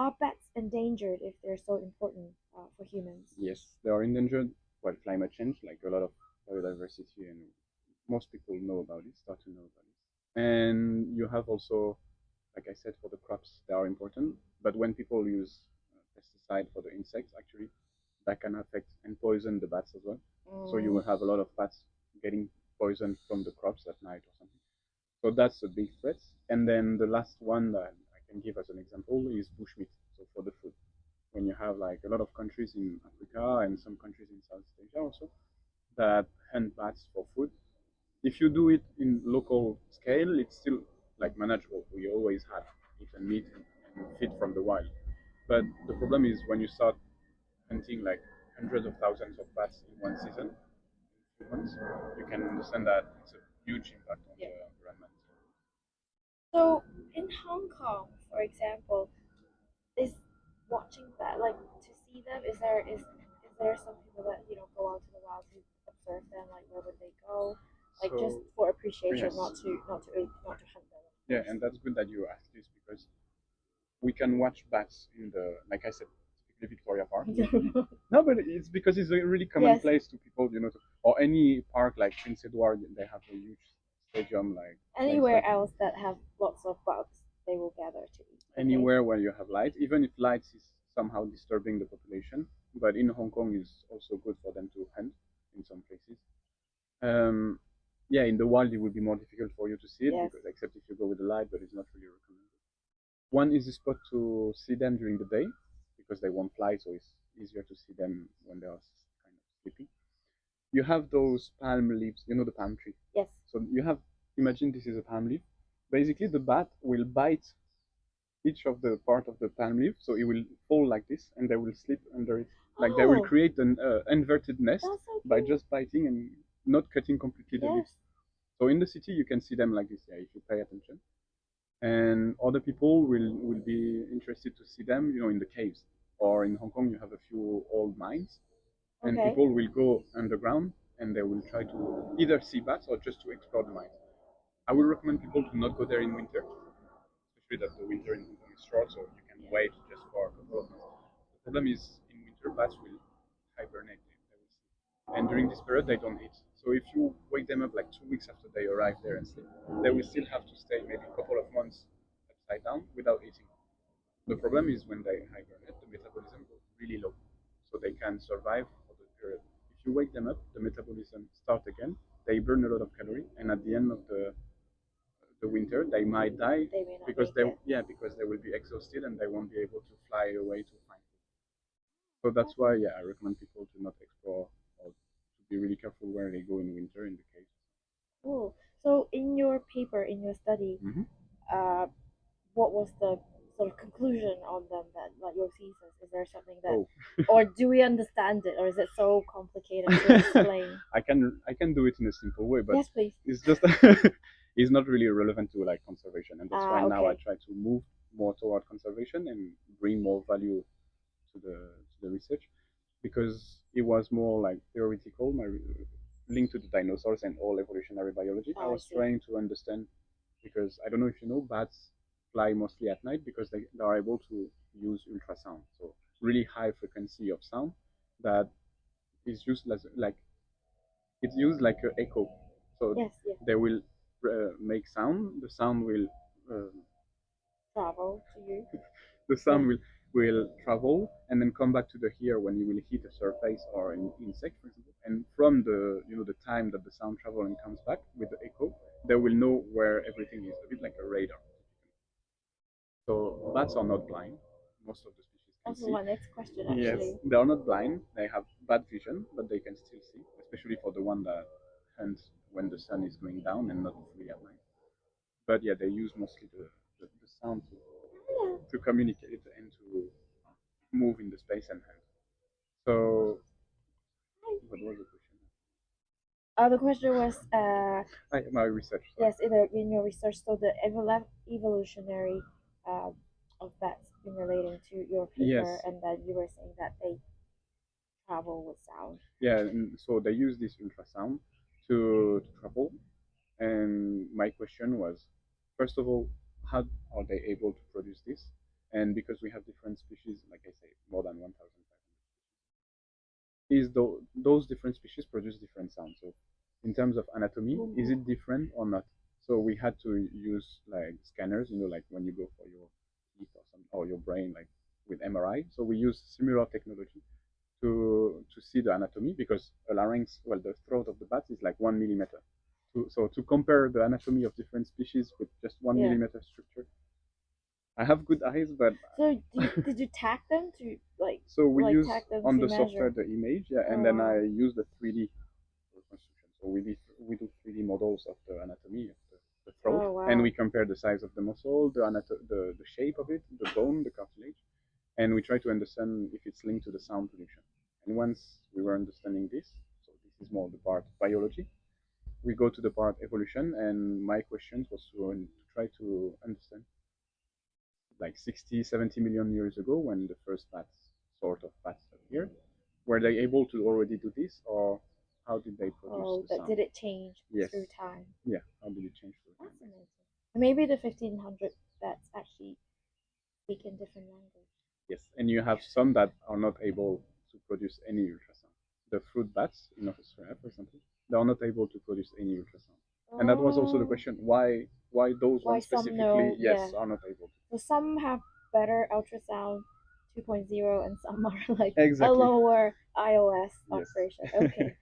are bats endangered if they're so important for humans? Yes, they are endangered. Well, climate change, like a lot of biodiversity, and most people know about it, start to know about it. And you have also, like I said, for the crops, they are important. But when people use pesticide for the insects, actually, that can affect and poison the bats as well. So you will have a lot of bats getting poisoned from the crops at night or something. So that's a big threat. And then the last one that I can give as an example is bushmeat. So for the food, when you have like a lot of countries in Africa and some countries in Southeast Asia also that hunt bats for food, if you do it in local scale, it's still like manageable. We always have eaten meat and feed from the wild. But the problem is when you start hunting like hundreds of thousands of bats in one season, in 2 months, you can understand that it's a huge impact on the environment. So in Hong Kong, for example, is watching that like to see them? Is there some people that go out to the wild to observe them? Like where would they go? Like just So for appreciation, yes, not to hunt them. yeah, and that's good that you asked this because we can watch bats in the, like I said, typically Victoria Park. No, but it's because it's a really common Yes. place to people, or any park like Prince Edward, they have a huge stadium like Anywhere like else that have lots of bugs, they will gather to eat. Okay. anywhere where you have light, even if light is somehow disturbing the population. But in Hong Kong, is also good for them to hunt in some places. Um, yeah, in the wild, it would be more difficult for you to see it Yes. because except if you go with the light, but it's not really recommended. One is the spot to see them during the day because they won't fly, so it's easier to see them when they are kind of sleeping. You have those palm leaves, the palm tree. Yes. So you have, imagine this is a palm leaf. Basically, the bat will bite each of the part of the palm leaf, so it will fall like this, and they will sleep under it. Like they will create an inverted nest That's so by cute. just biting and not cutting completely the leaves. Yes. So in the city, you can see them like this, yeah, if you pay attention. And other people will be interested to see them, in the caves. Or in Hong Kong, you have a few old mines, and Okay. people will go underground and they will try to either see bats or just to explore the mines. I would recommend people to not go there in winter, especially that the winter in Hong Kong is short, so you can wait just for a couple of months. The problem is in winter, bats will hibernate. They will sleep. And during this period, they don't eat. So if you wake them up like 2 weeks after they arrive there and sleep, they will still have to stay maybe a couple of months upside down without eating. The problem is when they hibernate, the metabolism goes really low, so they can survive for the period. If you wake them up, the metabolism starts again. They burn a lot of calorie, and at the end of the winter, they might die They may not because make it. because they will be exhausted and they won't be able to fly away to find food. So that's why I recommend people to not explore or to be really careful where they go in winter in the case. Cool. So in your paper, in your study, Mm-hmm. uh, what was the sort of conclusion on them that like your thesis? Is there something that Oh. or do we understand it or is it so complicated to explain? I can do it in a simple way, but Yes, please. it's just it's not really relevant to like conservation, and that's why now I Okay. try to move more toward conservation and bring more value to the research because it was more like theoretical, my link to the dinosaurs and all evolutionary biology. I Oh, I was see. trying to understand because I don't know if you know, bats fly mostly at night because they are able to use ultrasound, so really high frequency of sound that is used as like it's used like an echo. So Yes, yes. they will make sound. The sound will Travel to you. the Yeah. sound will travel and then come back to the ear when you will hit a surface or an insect, for example. And from the time that the sound travels and comes back with the echo, they will know where everything is, a bit like a radar. So bats are not blind. Most of the species can Also, see. my next question Yes, actually. they are not blind. They have bad vision, but they can still see, especially for the one that hunts when the sun is going down and not fully at night. But yeah, they use mostly the sound to communicate and to move in the space and hunt. So, what was the question? The question was My research. Sorry. yes, in your research, so the evolutionary uh, of bats in relating to your paper, Yes. and then you were saying that they travel with sound. Yeah, and so they use this ultrasound to travel. And my question was, first of all, how are they able to produce this? And because we have different species, like I say, more than 1,500, those different species produce different sounds. So in terms of anatomy, is it different or not? So we had to use like scanners, like when you go for your teeth or your brain, like with MRI. So we use similar technology to see the anatomy, because a larynx, well, the throat of the bat is like 1 millimeter. So to compare the anatomy of different species with just 1 millimeter structure, I have good eyes, but so did you tag them to like? So we use on the measure? software the image, and then I use the 3D reconstruction. So we do 3D models of the anatomy of the throat, and we compare the size of the muscle, the shape of it, the bone, the cartilage, and we try to understand if it's linked to the sound production. And once we were understanding this, so this is more the part biology, we go to the part evolution, and my question was to try to understand, like 60, 70 million years ago, when the first sort of bats appeared, were they able to already do this, or how did they produce the sound? Did it change through time? Yeah, how did it change through time? That's amazing. Maybe the 1500 bats actually speak in different language. Yes, and you have some that are not able to produce any ultrasound. The fruit bats in Australia, for example, they are not able to produce any ultrasound. And that was also the question: why those ones specifically, are not able to? So some have better ultrasound 2.0, and some are like Exactly. a lower iOS operation. Okay.